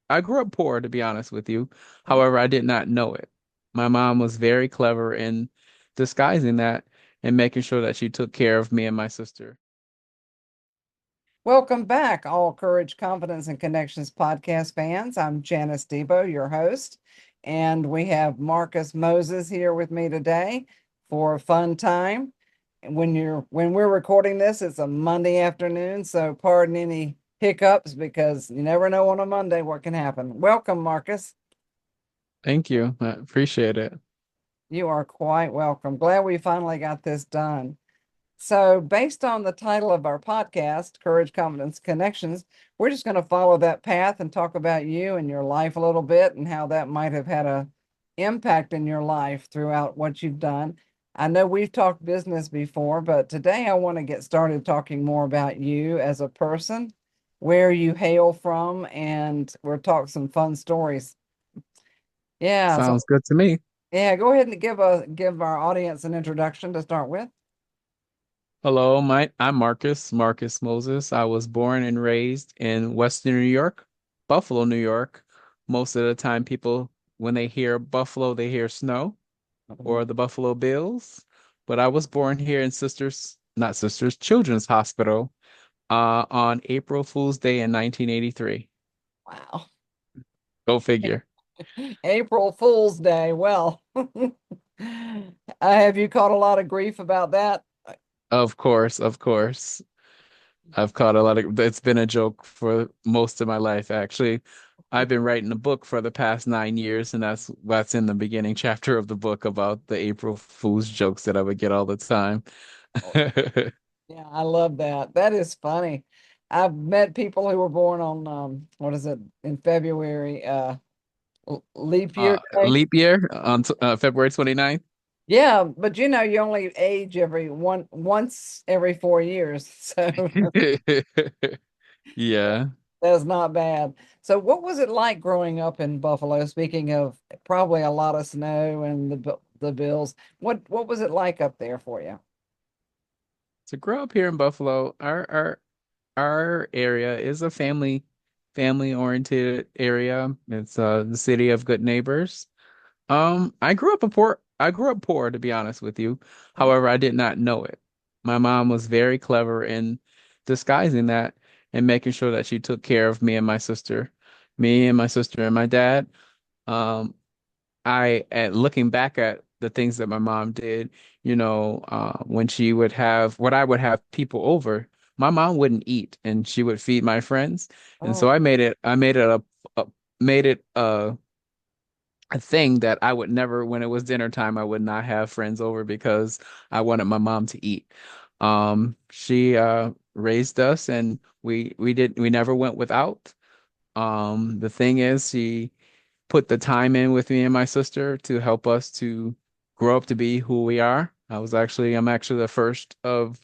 I grew up poor, to be honest with you. Oh, However, I did not know it. My mom was very clever in disguising that and making sure that she took care of me and my sister. welcome back, all Courage, Confidence, and Connections podcast fans. I'm Janice Debo, your host, and we have Marcus Moses here with me today for a fun time. And when we're recording this, it's a Monday afternoon, so pardon any hiccups because you never know on a Monday what can happen. Welcome, Marcus. Thank you. I appreciate it. You are quite welcome. Glad we finally got this done. So, based on the title of our podcast, Courage, Confidence, Connections, we're just going to follow that path and talk about you and your life a little bit and how that might have had a impact in your life throughout what you've done. I know we've talked business before, but today I want to get started talking more about you as a person, where you hail from, and we'll talk some fun stories. Yeah, so Sounds good to me. yeah, go ahead and give our audience an introduction to start with. Hello, I'm Marcus Moses. I was born and raised in Western New York, Buffalo, New York. Most of the time, people, when they hear Buffalo, they hear snow or the Buffalo Bills. But I was born here in not Sisters, Children's Hospital, on April Fool's Day in 1983. Wow. Go figure. April Fool's Day. Well, have you caught a lot of grief about that? Of course, of course. I've caught a lot of, it's been a joke for most of my life, actually. I've been writing a book for the past 9 years, and that's in the beginning chapter of the book about the April Fool's jokes that I would get all the time. Yeah, I love that. That is funny. I've met people who were born on what is it in February, leap year day. Leap year on February 29th. Yeah, but you only age once every 4 years, so Yeah. that's not bad. So, what was it like growing up in Buffalo? Speaking of probably a lot of snow and the Bills, what was it like up there for you? To grow up here in Buffalo, our area is a family oriented area. It's the city of good neighbors. I grew up poor, to be honest with you. Oh, However, I did not know it. My mom was very clever in disguising that and making sure that she took care of me and my sister and my dad. Um, at looking back at the things that my mom did, when when I would have people over, my mom wouldn't eat and she would feed my friends. And oh, so I a made it a thing that I would never, when it was dinner time, I would not have friends over because I wanted my mom to eat. She raised us and we never went without. The thing is, she put the time in with me and my sister to help us to grow up to be who we are. I'm actually the first of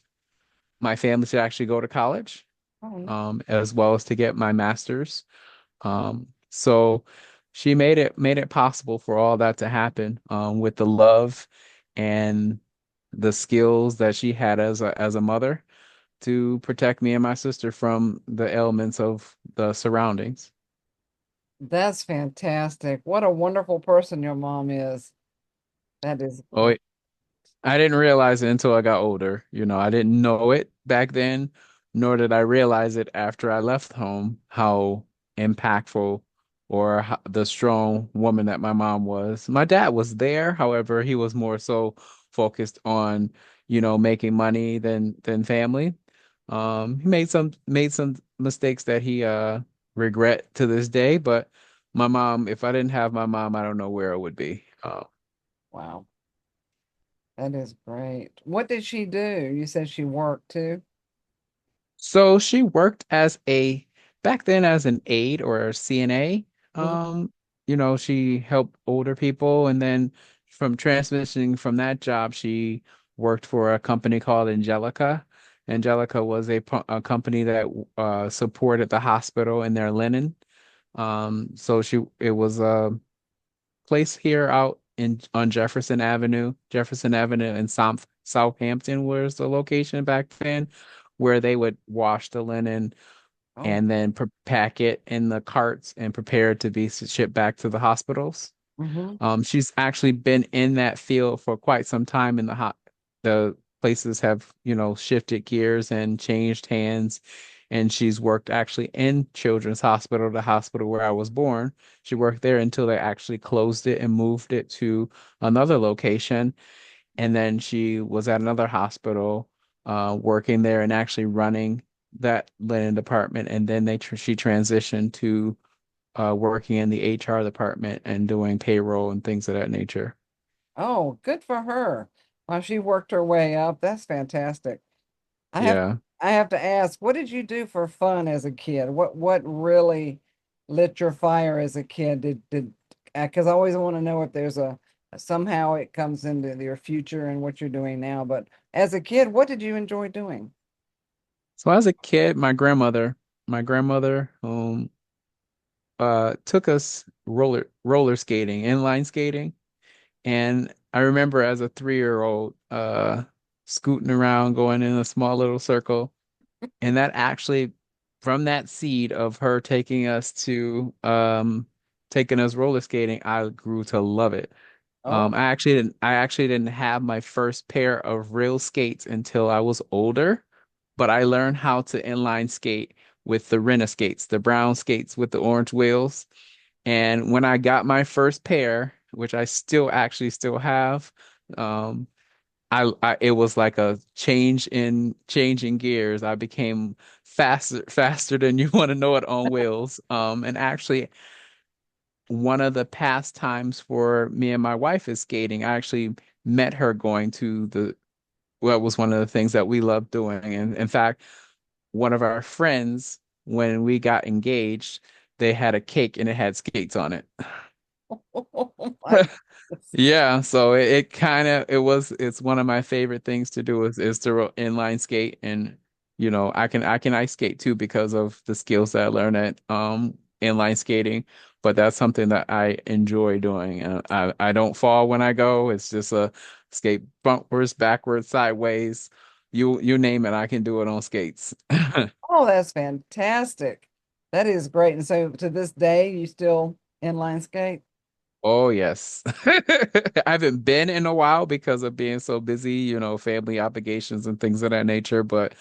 my family to actually go to college, oh, as well as to get my master's. So she made it possible for all that to happen, with the love and the skills that she had as a mother to protect me and my sister from the elements of the surroundings. that's fantastic. What a wonderful person your mom is. That is Oh, I didn't realize it until I got older. I didn't know it back then, nor did I realize it after I left home, how impactful or how, the strong woman that my mom was. My dad was there, however, he was more so focused on, making money than family. He made some mistakes that he regret to this day, but my mom, if I didn't have my mom, I don't know where I would be. wow. That is great. What did she do? You said she worked too. So she worked back then as an aide or a CNA. Mhm. She helped older people, and then from transitioning from that job, she worked for a company called Angelica. Angelica was a company that supported the hospital in their linen. So it was a place here out in on Jefferson Avenue in Southampton was the location back then, where they would wash the linen Oh. and then pack it in the carts and prepare it to be shipped back to the hospitals. Hmm. She's actually been in that field for quite some time in the places have, shifted gears and changed hands. And she's worked actually in Children's Hospital, the hospital where I was born. She worked there until they actually closed it and moved it to another location. And then she was at another hospital, working there and actually running that linen department. And then she transitioned to working in the HR department and doing payroll and things of that nature. Oh, good for her. Well, she worked her way up. That's fantastic. I have Yeah. I have to ask, what did you do for fun as a kid? What really lit your fire as a kid? Did because I always want to know if there's a somehow it comes into your future and what you're doing now. But as a kid, what did you enjoy doing? So as a kid, my grandmother took us roller skating, inline skating. And I remember as a 3-year old scooting around going in a small little circle. And that actually, from that seed of her taking us roller skating, I grew to love it. Oh, I actually didn't have my first pair of real skates until I was older, but I learned how to inline skate with the rent skates, the brown skates with the orange wheels. And when I got my first pair, which I still have, um, it was like a change in changing gears. I became faster than you want to know it on wheels. And actually, one of the pastimes for me and my wife is skating. I actually met her going to well, it was one of the things that we loved doing. And in fact, one of our friends, when we got engaged, they had a cake and it had skates on it. oh my goodness. Yeah, so it kind of it's one of my favorite things to do is to inline skate. And I can ice skate too because of the skills that I learned at inline skating, but that's something that I enjoy doing. I don't fall when I go. It's just a skate bumpers, backwards, sideways, you name it, I can do it on skates. Oh, that's fantastic. That is great. And so to this day, you still inline skate? Oh yes. I haven't been in a while because of being so busy, family obligations and things of that nature, but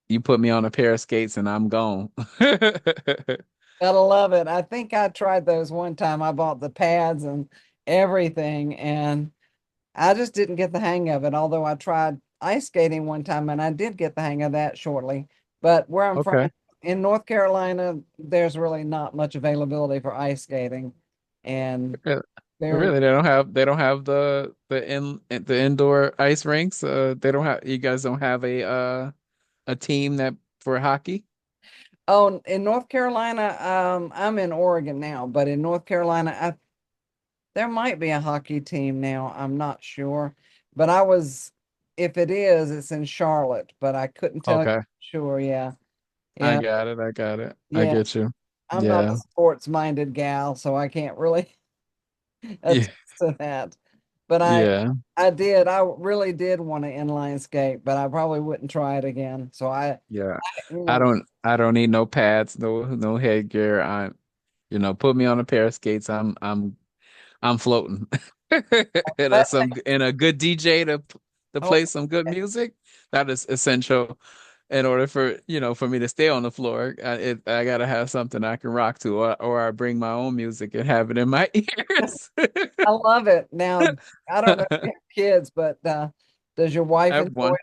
you put me on a pair of skates and I'm gone. Gotta love it. I think I tried those one time. I bought the pads and everything, and I just didn't get the hang of it. Although I tried ice skating one time and I did get the hang of that shortly. But where I'm from Okay. in North Carolina, there's really not much availability for ice skating. And Yeah. there, Really, they don't have the indoor ice rinks. You guys don't have a team that for hockey? oh, in North Carolina, I'm in Oregon now, but in North Carolina, there might be a hockey team now. I'm not sure, but if it is, it's in Charlotte, but I couldn't tell you Okay. sure. Yeah. I Yeah. got it. I got it. I Yeah. get you. I'm not a Yeah. sports minded gal, so I can't really Yeah. attest to that. But Yeah. I really did want to inline skate, but I probably wouldn't try it again. So Yeah. you I know, don't I don't need no pads, no headgear. Put me on a pair of skates. I'm floating. And that a good DJ to oh, play some good music. That is essential in order for me to stay on the floor. I gotta have something I can rock to, or I bring my own music and have it in my ears. I love it. Now, I don't know if you have kids, but does your I wife have enjoy one. it?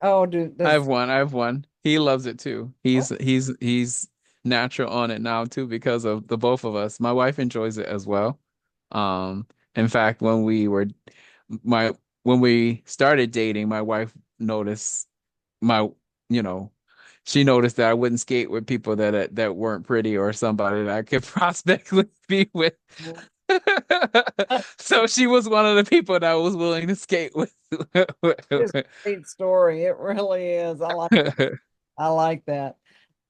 Oh, I have does one. I have one. He loves it too. oh, He's natural on it now too because of the both of us. My wife enjoys it as well. Um, in fact, my when we started dating, my wife noticed my, you know, she noticed that I wouldn't skate with people that weren't pretty or somebody that I could prospectively be with. So she was one of the people that I was willing to skate with. it's a great story. It really is. I like that.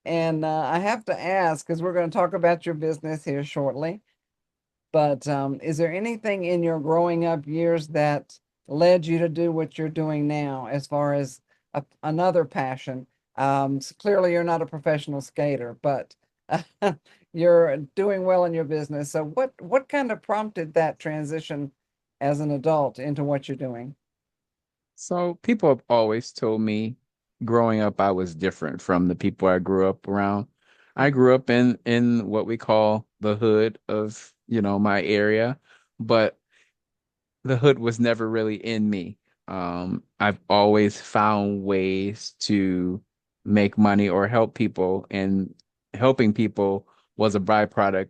And I have to ask, because we're going to talk about your business here shortly, but is there anything in your growing up years that led you to do what you're doing now as far as another passion? So clearly you're not a professional skater, but you're doing well in your business. So what kind of prompted that transition as an adult into what you're doing? So people have always told me growing up I was different from the people I grew up around. I grew up in what we call the hood of, my area, but the hood was never really in me. I've always found ways to make money or help people, and helping people was a byproduct,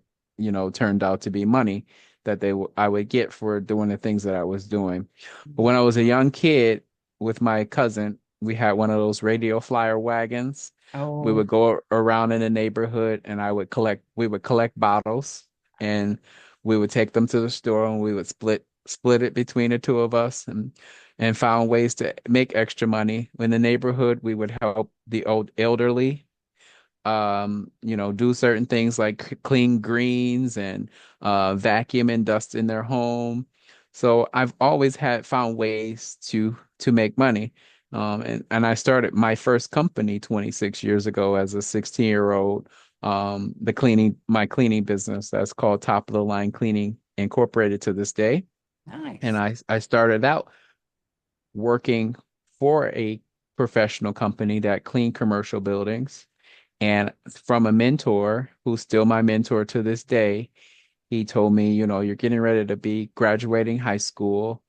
turned out to be money that I would get for doing the things that I was doing. But when I was a young kid with my cousin, we had one of those radio flyer wagons. We Oh, would go around in the neighborhood and we would collect bottles, and we would take them to the store, and we would split it between the two of us, and found ways to make extra money. In the neighborhood, we would help the old elderly, do certain things like clean greens and vacuum and dust in their home. So I've always had found ways to make money. And I started my first company 26 years ago as a 16-year-old, my cleaning business that's called Top of the Line Cleaning Incorporated to this day. And nice. I started out working for a professional company that cleaned commercial buildings. And from a mentor who's still my mentor to this day, he told me, you're getting ready to be graduating high school.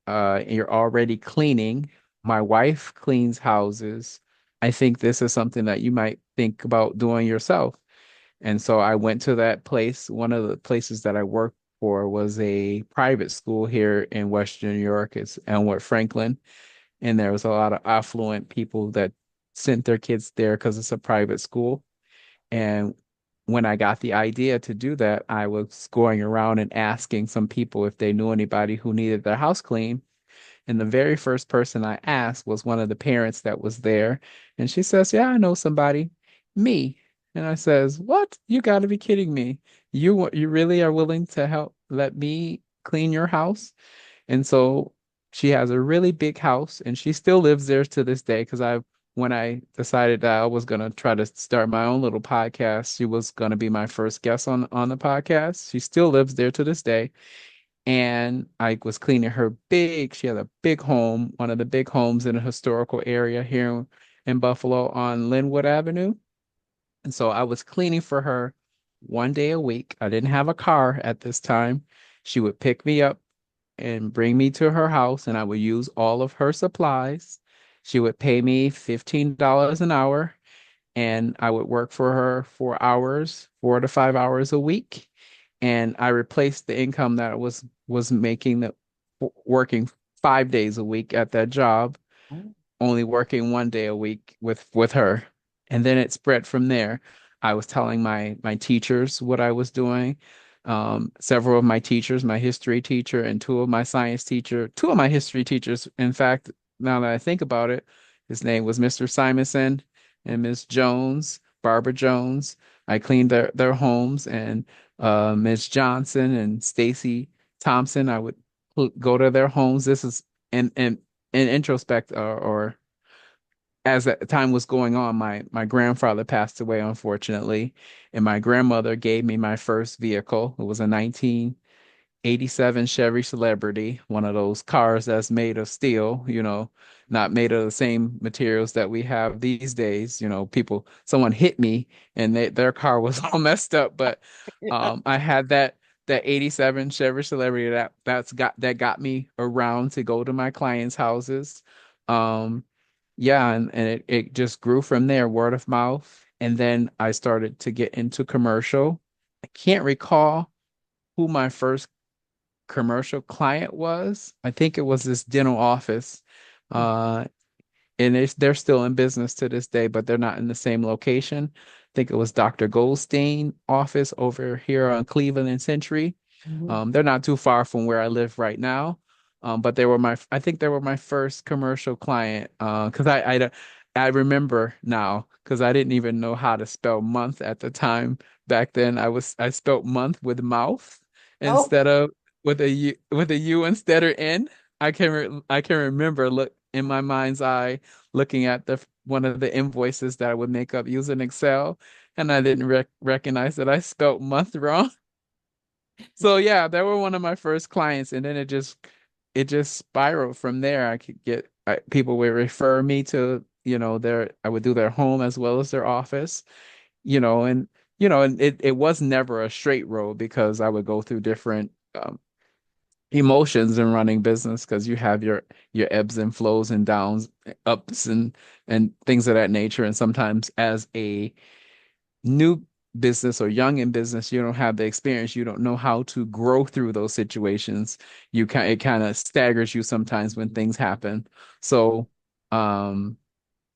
You're already cleaning. My wife cleans houses. I think this is something that you might think about doing yourself. And so I went to that place. One of the places that I worked for was a private school here in Western New York. It's Elmwood Franklin. And there was a lot of affluent people that sent their kids there because it's a private school. And when I got the idea to do that, I was going around and asking some people if they knew anybody who needed their house cleaned. And the very first person I asked was one of the parents that was there. And she says, "Yeah, I know somebody, me." And I says, "What? You got to be kidding me. You really are willing to help let me clean your house?" And so she has a really big house, and she still lives there to this day because when I decided that I was gonna try to start my own little podcast, she was gonna be my first guest on the podcast. She still lives there to this day. And I was cleaning she had a big home, one of the big homes in a historical area here in Buffalo on Linwood Avenue. And so I was cleaning for her one day a week. I didn't have a car at this time. She would pick me up and bring me to her house, and I would use all of her supplies. She would pay me $15 an hour, and I would work for her 4 hours, 4 to 5 hours a week. And I replaced the income that I was making working 5 days a week at that job, only working one day a week with her. And then it spread from there. I was telling my teachers what I was doing. Several of my teachers, my history teacher and two of my history teachers, in fact, now that I think about it, his name was Mr. Simonson and Miss Jones, Barbara Jones. I cleaned their homes, and Miss Johnson and Stacy Thompson, I would go to their homes. This is in introspect, or as that time was going on, my grandfather passed away, unfortunately, and my grandmother gave me my first vehicle. It was a 1987 Chevy Celebrity, one of those cars that's made of steel, not made of the same materials that we have these days. Someone hit me and their car was all messed up, but Yeah. I had that 87 Chevy Celebrity that got me around to go to my clients' houses. Um, yeah, and it just grew from there, word of mouth. And then I started to get into commercial. I can't recall who my first commercial client was. I think it was this dental office. Uh, and they're still in business to this day, but they're not in the same location. I think it was Dr. Goldstein office over here on Cleveland and Century. Mhm. They're not too far from where I live right now. But I think they were my first commercial client. Because I remember now because I didn't even know how to spell month at the time. Back then, I spelled month with mouth Oh, instead of with a U instead of N. I can remember look in my mind's eye looking at one of the invoices that I would make up using Excel, and I didn't recognize that I spelt month wrong. So yeah, they were one of my first clients, and then it just spiraled from there. I could get people would refer me to, their I would do their home as well as their office, and and it was never a straight road because I would go through different emotions in running business because you have your ebbs and flows and downs, ups and things of that nature. And sometimes as a new business or young in business, you don't have the experience. You don't know how to grow through those situations. It kind of staggers you sometimes when things happen. So,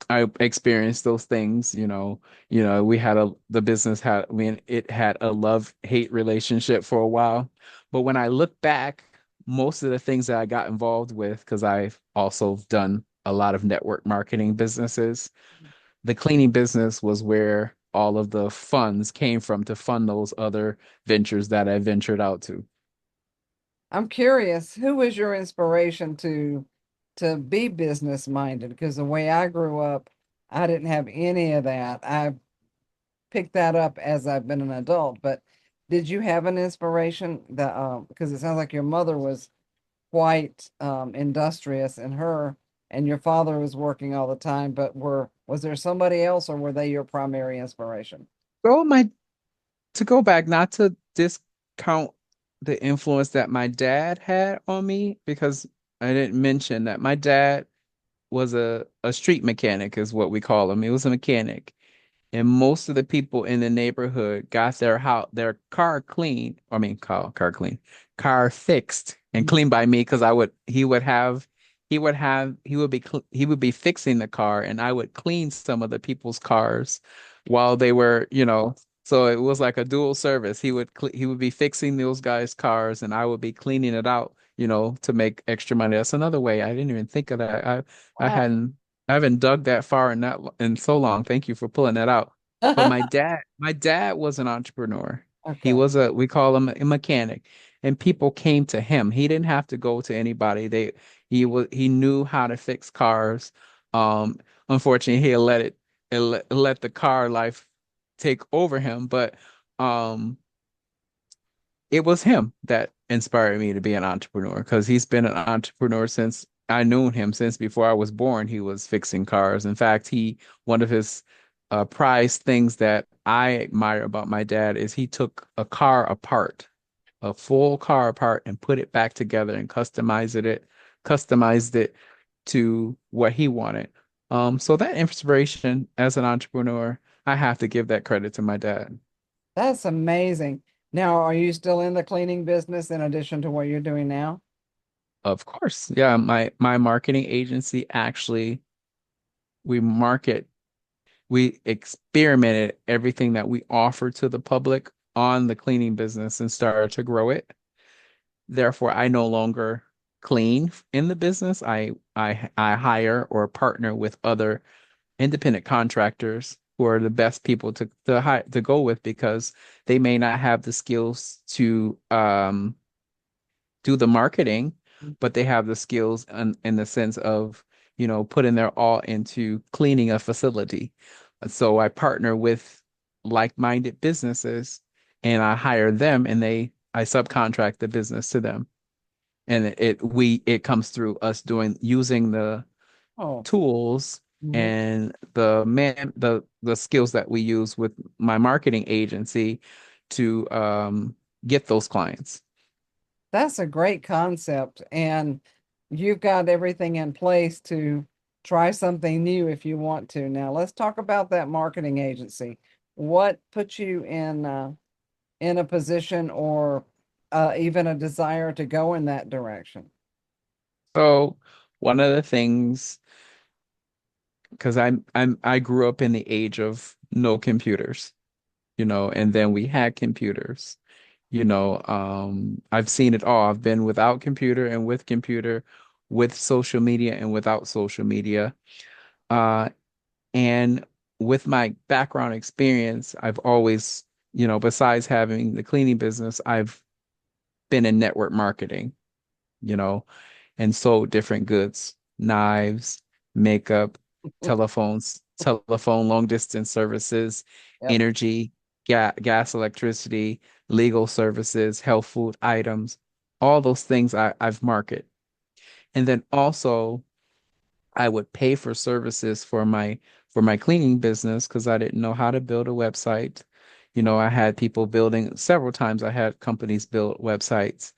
I experienced those things, we had the business had, I mean, it had a love-hate relationship for a while. But when I look back, most of the things that I got involved with, because I've also done a lot of network marketing businesses, the cleaning business was where all of the funds came from to fund those other ventures that I ventured out to. I'm curious, who was your inspiration to be business minded? Because the way I grew up, I didn't have any of that. I picked that up as I've been an adult. But did you have an inspiration that because it sounds like your mother was quite industrious in her and your father was working all the time, but was there somebody else or were they your primary inspiration? So my to go back, not to discount the influence that my dad had on me, because I didn't mention that my dad was a street mechanic, is what we call him. He was a mechanic. And most of the people in the neighborhood got their car clean. I mean, car clean, car fixed and cleaned by me because I would he would be fixing the car and I would clean some of the people's cars while they were, so it was like a dual service. He would be fixing those guys' cars and I would be cleaning it out, to make extra money. That's another way. I didn't even think of that. I Wow. hadn't I haven't dug that far in so long. Thank you for pulling that out. But my dad was an entrepreneur. He Okay. was we call him a mechanic, and people came to him. He didn't have to go to anybody. He knew how to fix cars. Um, Unfortunately, he let the car life take over him, but um it was him that inspired me to be an entrepreneur because he's been an entrepreneur since I knew him since before I was born. He was fixing cars. In fact, one of his prized things that I admire about my dad is he took a full car apart, and put it back together and customized it to what he wanted. So that inspiration as an entrepreneur, I have to give that credit to my dad. That's amazing. Now, are you still in the cleaning business in addition to what you're doing now? Of course. Yeah, my marketing agency actually we market we experimented everything that we offer to the public on the cleaning business and started to grow it. Therefore, I no longer clean in the business. I hire or partner with other independent contractors who are the best people to go with because they may not have the skills to do the marketing, but they have the skills in the sense of, putting their all into cleaning a facility. So I partner with like-minded businesses and I hire them and I subcontract the business to them. And it comes through us using the Oh, tools mhm. and the skills that we use with my marketing agency to get those clients. That's a great concept. And you've got everything in place to try something new if you want to. Now, let's talk about that marketing agency. What put you in a position or even a desire to go in that direction? So one of the things, because I grew up in the age of no computers, and then we had computers, I've seen it all. I've been without computer, with social media and without social media. Uh, and with my background experience, I've always, besides having the cleaning business, I've been in network marketing, you know, and sold different goods, knives, makeup, telephone long distance services, Yep. energy, gas, electricity, legal services, health food items, all those things I've marketed. And then also I would pay for services for my cleaning business because I didn't know how to build a website. You know, I had people building several times I had companies build websites.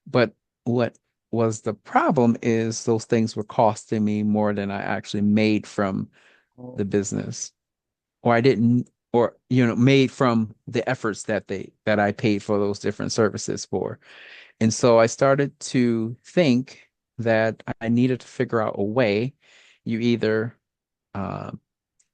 But what was the problem is those things were costing me more than I actually made from the business. Or I didn't or made from the efforts that I paid for those different services for. And so I started to think that I needed to figure out a way. You either uh,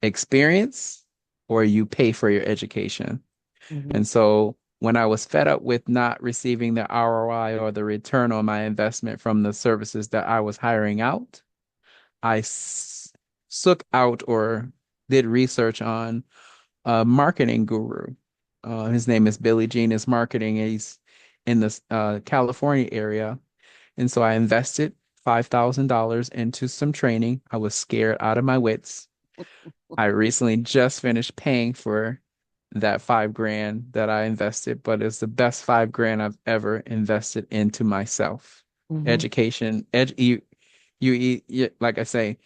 experience or you pay for your education. Mhm. And so when I was fed up with not receiving the ROI or the return on my investment from the services that I was hiring out, I took out or did research on a marketing guru. His name is Billy Genius Marketing. He's in the California area. And so I invested $5,000 into some training. I was scared out of my wits. I recently just finished paying for that 5 grand that I invested, but it's the best 5 grand I've ever invested into myself. Mhm. Education, like I say,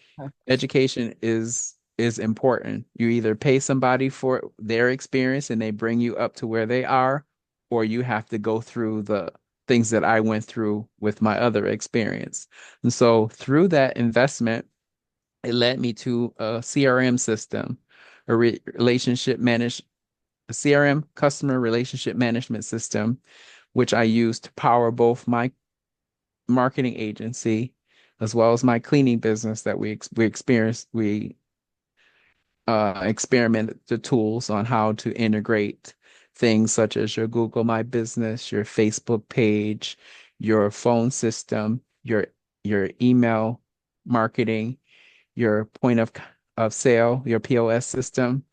education is important. You either pay somebody for their experience and they bring you up to where they are, or you have to go through the things that I went through with my other experience. And so through that investment, it led me to a CRM system, a a CRM, customer relationship management system, which I use to power both my marketing agency as well as my cleaning business that we experimented the tools on how to integrate things such as your Google My Business, your Facebook page, your phone system, your email marketing, your of sale, your POS system,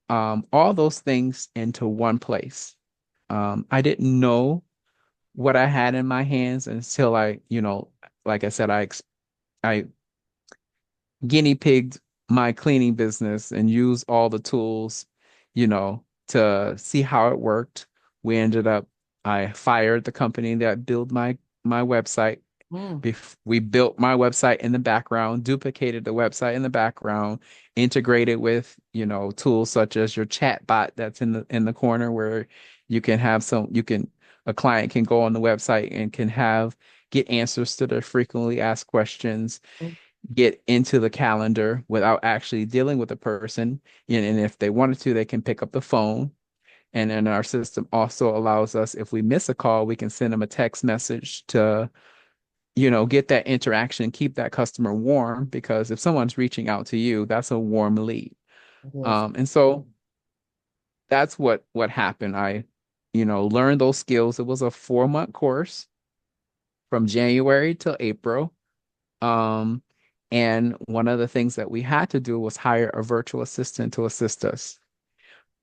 all those things into one place. I didn't know what I had in my hands until like I said, I guinea pigged my cleaning business and used all the tools, to see how it worked. We ended up, I fired the company that built my website. Mm. We built my website in the background, duplicated the website in the background, integrated with, tools such as your chat bot that's in the corner where a client can go on the website and can get answers to their frequently asked questions, get into the calendar without actually dealing with the person. And if they wanted to, they can pick up the phone. And then our system also allows us, if we miss a call, we can send them a text message to, get that interaction, keep that customer warm, because if someone's reaching out to you, that's a warm lead. Yes. And so that's what happened. I, learned those skills. It was a 4-month course from January till April. Um, and one of the things that we had to do was hire a virtual assistant to assist us.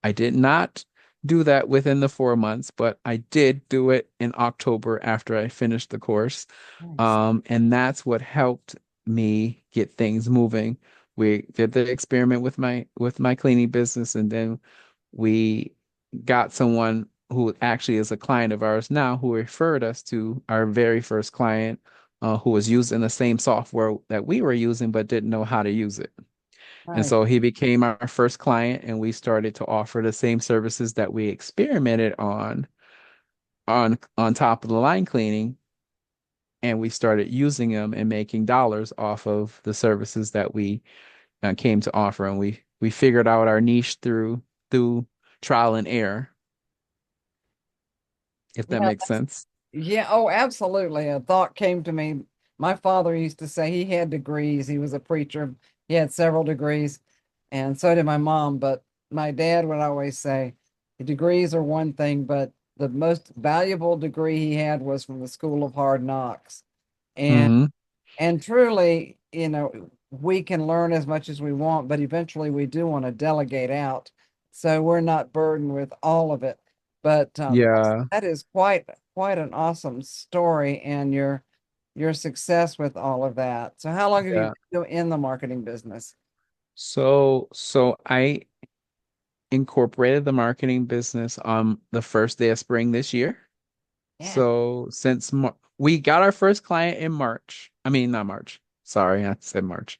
I did not do that within the 4 months, but I did do it in October after I finished the course. Nice. And that's what helped me get things moving. We did the experiment with my cleaning business, and then we got someone who actually is a client of ours now who referred us to our very first client, who was using the same software that we were using but didn't know how to use it. And Nice. so he became our first client, and we started to offer the same services that we experimented on top of the line cleaning, and we started using them and making dollars off of the services that we came to offer. And we figured out our niche through trial and error, if that Yeah. makes sense. Yeah. Oh, absolutely. A thought came to me. My father used to say he had degrees. He was a preacher. He had several degrees, and so did my mom. But my dad would always say, degrees are one thing, but the most valuable degree he had was from the School of Hard Knocks. And Hmm. And truly, we can learn as much as we want, but eventually we do want to delegate out. So we're not burdened with all of it. But Yeah, that is quite an awesome story and your success with all of that. So how long have you yeah. been in the marketing business? So I incorporated the marketing business on the first day of spring this year. Yeah. So since Mar we got our first client in March, I mean not March. Sorry, I said March.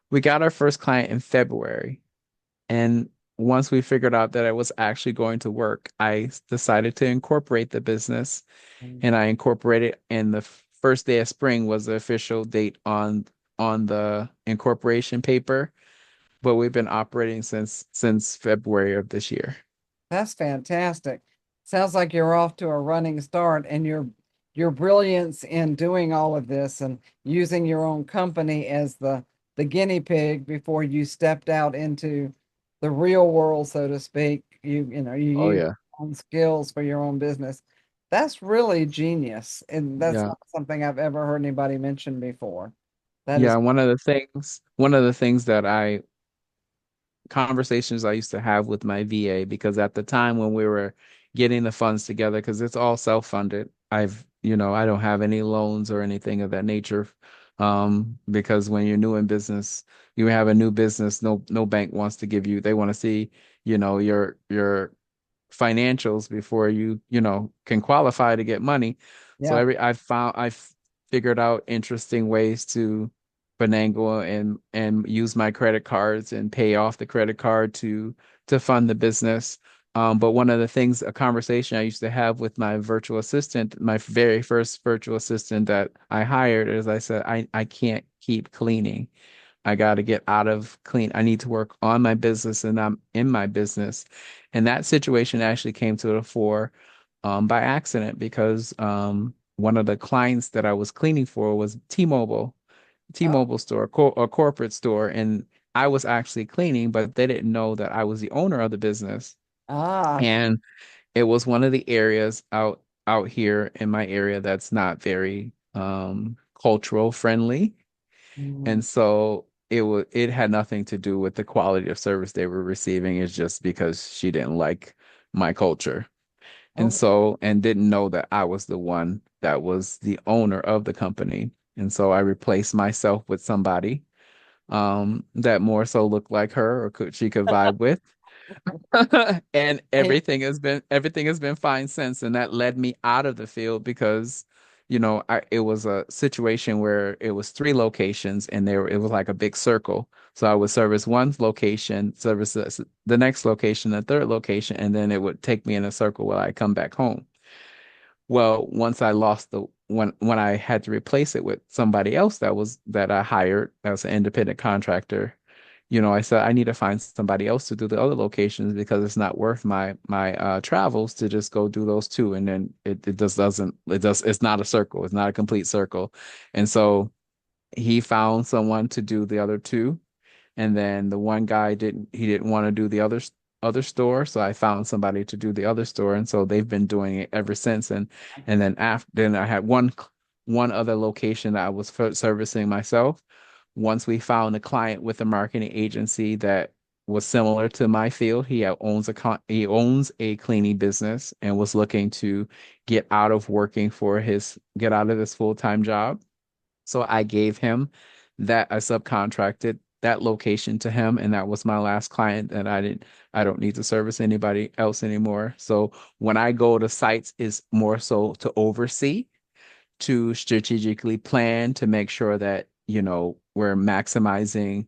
We got our first client in February. And once we figured out that it was actually going to work, decided to incorporate the business, and I incorporated, and the first day of spring was the official date on the incorporation paper, but we've been operating since February of this year. That's fantastic. Sounds like you're off to a running start, and your brilliance in doing all of this and using your own company as the guinea pig before you stepped out into the real world, so to speak. You Oh use yeah. your own skills for your own business. That's really genius, and that's Yeah. not something I've ever heard anybody mention before. That Yeah, is, one of the things that I conversations I used to have with my VA, because at the time when we were getting the funds together, because it's all self-funded, I don't have any loans or anything of that nature. Because when you're new in business, you have a new business, no bank wants to give you, they want to see, your financials before you can qualify to get money. So yeah, I've figured out interesting ways to finagle and use my credit cards and pay off the credit card to fund the business. But one of the things, a conversation I used to have with my virtual assistant, my very first virtual assistant that I hired, is I said, I can't keep cleaning. I got to get out of clean. I need to work on my business, and I'm in my business. And that situation actually came to the fore by accident, because one of the clients that I was cleaning for was oh, T-Mobile store, a corporate store. And I was actually cleaning, but they didn't know that I was the owner of the business. ah, And it was one of the areas out here in my area that's not very cultural friendly. mm, And so it had nothing to do with the quality of service they were receiving. It's just because she didn't like my culture. And oh, so, and didn't know that I was the one that was the owner of the company. And so I replaced myself with somebody that more so looked like her, or she could vibe with. And hey, everything has been fine since. And that led me out of the field because, it was a situation where it was three locations, and it was like a big circle. So I would service one location, service the next location, the third location, and then it would take me in a circle while I come back home. Well, once I lost the when I had to replace it with somebody else that I hired as an independent contractor, I said I need to find somebody else to do the other locations, because it's not worth my travels to just go do those two, and then it just doesn't it does it's not a circle, it's not a complete circle. And so he found someone to do the other two, and then the one guy didn't want to do the other store, so I found somebody to do the other store, and so they've been doing it ever since. And then I had one other location that I was servicing myself. Once we found a client with a marketing agency that was similar to my field, he owns a cleaning business and was looking to get out of his full-time job. So I gave him I subcontracted that location to him, and that was my last client. And I don't need to service anybody else anymore. So when I go to sites, is more so to oversee, to strategically plan, to make sure that, we're maximizing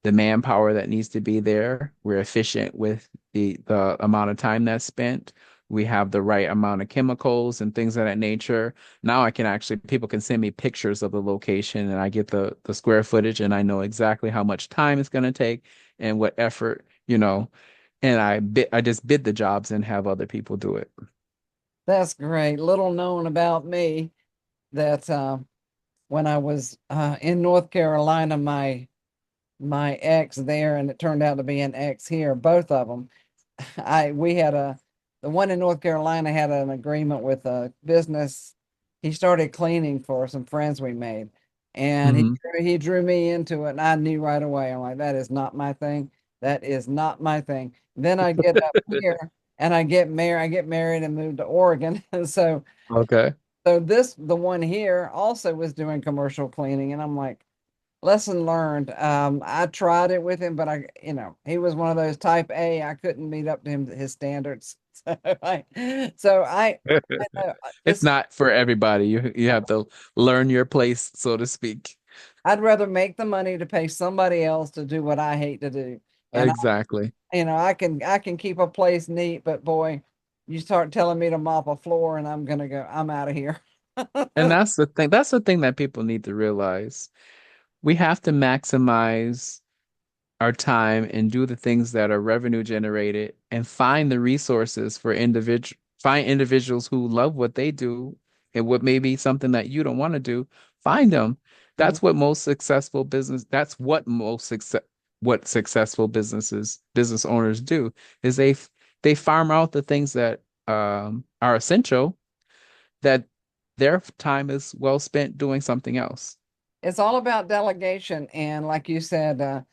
the manpower that needs to be there. We're efficient with the amount of time that's spent. We have the right amount of chemicals and things of that nature. Now people can send me pictures of the location, and I get the square footage, and I know exactly how much time it's going to take and what effort, and I just bid the jobs and have other people do it. that's great. Little known about me that when I was in North Carolina, my ex there, and it turned out to be an ex here, both of them. I we had a the one in North Carolina had an agreement with a business. He started cleaning for some friends we made, and Hmm. he drew me into it, and I knew right away. I'm like, that is not my thing. That is not my thing. Then I get up here and I get married. I get married and moved to Oregon, and Okay. so the one here also was doing commercial cleaning, and I'm like, lesson learned. I tried it with him, but he was one of those type A. I couldn't meet up to his standards. I know It's this. not for everybody. You have to learn your place, so to speak. I'd rather make the money to pay somebody else to do what I hate to do. And Exactly. I can keep a place neat, but boy, you start telling me to mop a floor and I'm out of here. And that's the thing. That's the thing that people need to realize. We have to maximize our time and do the things that are revenue generated and find the resources for find individuals who love what they do and what may be something that you don't want to do. Find them. Mhm. That's what successful business owners do is they farm out the things that are essential, that their time is well spent doing something else. It's all about delegation. And like you said,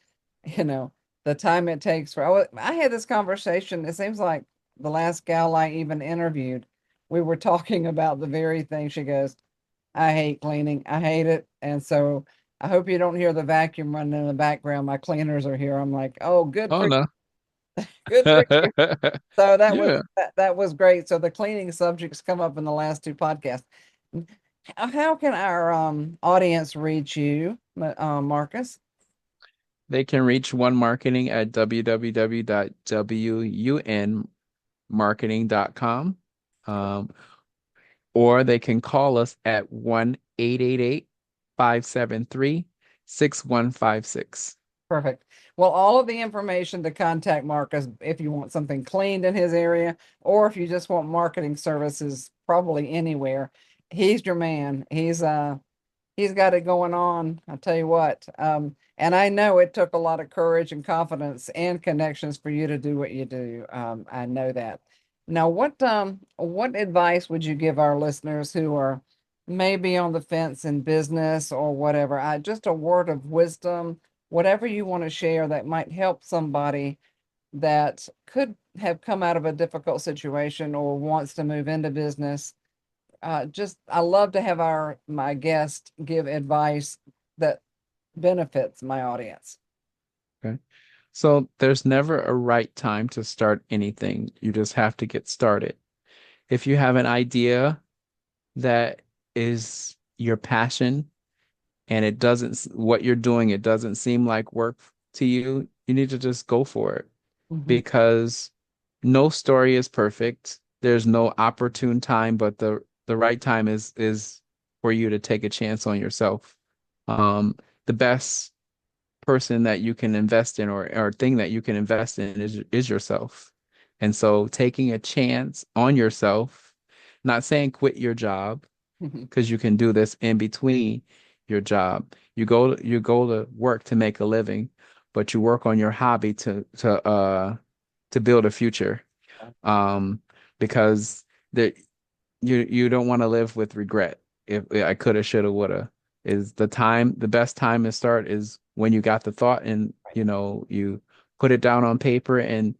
you know, the time it takes I had this conversation. It seems like the last gal I even interviewed, we were talking about the very thing. She goes, I hate cleaning. I hate it. And so I hope you don't hear the vacuum running in the background. My cleaners are here. I'm like, oh, Oh no. good for you. So Yeah. that was great. So the cleaning subjects come up in the last two podcasts. How can our audience reach you, Marcus? They can reach One Marketing at www.wunmarketing.com. Um, or they can call us at 1-888-573-6156. Perfect. Well, all of the information to contact Marcus if you want something cleaned in his area, or if you just want marketing services, probably anywhere. He's your man. He's got it going on. I'll tell you what. And I know it took a lot of courage and confidence and connections for you to do what you do. I know that. Now, what advice would you give our listeners who are maybe on the fence in business or whatever? Just a word of wisdom, whatever you want to share that might help somebody that could have come out of a difficult situation or wants to move into business. I love to have my guest give advice that benefits my audience. Okay. So there's never a right time to start anything. You just have to get started. If you have an idea that is your passion and what you're doing, it doesn't seem like work to you, you need to just go for it Mhm. because no story is perfect. There's no opportune time, but the right time is for you to take a chance on yourself. The best person that you can invest in or thing that you can invest in is yourself. And so taking a chance on yourself, not saying quit your job, because you can do this in between your job. You go to work to make a living, but you work on your hobby to build a future. Um, because the you don't want to live with regret. If I coulda, shoulda, woulda, is the best time to start is when you got the thought and you put it down on paper and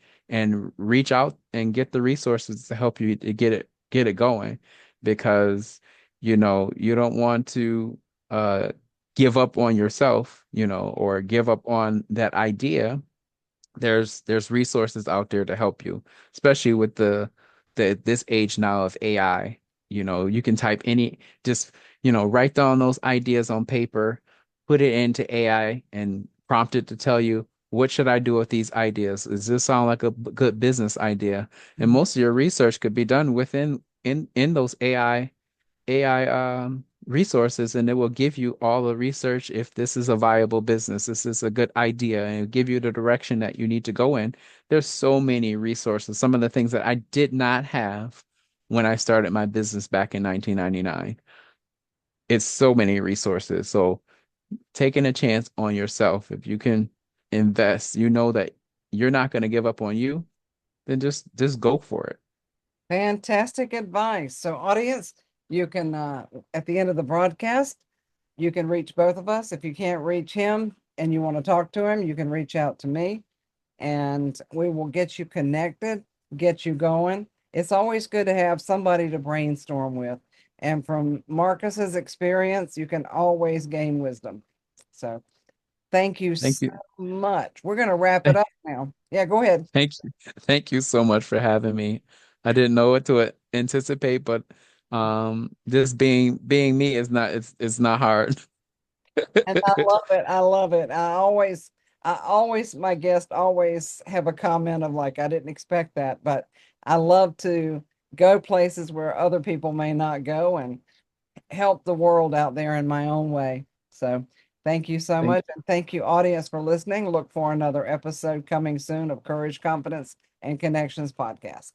reach out and get the resources to help you to get it going because you don't want to uh give up on yourself, or give up on that idea. There's resources out there to help you, especially with the this age now of AI. You can type just write down those ideas on paper, put it into AI, and prompt it to tell you what should I do with these ideas. Does this sound like a good business idea? And Mhm. most of your research could be done within in those AI resources, and it will give you all the research if this is a viable business, this is a good idea, and it'll give you the direction that you need to go in. There's so many resources, some of the things that I did not have when I started my business back in 1999. It's so many resources. So taking a chance on yourself, if you can invest, you know that you're not going to give up on you, then just go for it. Fantastic advice. So, audience, you can, at the end of the broadcast, you can reach both of us. If you can't reach him and you want to talk to him, you can reach out to me and we will get you connected, get you going. It's always good to have somebody to brainstorm with. And from Marcus's experience, you can always gain wisdom. So, Thank you Thank so you. much. We're going to wrap it up now. Yeah, go ahead. Thank you. Thank you so much for having me. I didn't know what to anticipate, but just being me is not it's not hard. And I love it. I love it. My guests always have a comment of like, I didn't expect that, but I love to go places where other people may not go and help the world out there in my own way. So thank you so Thank much. And thank you, audience, for listening. Look for another episode coming soon of Courage, Confidence, and Connections podcast.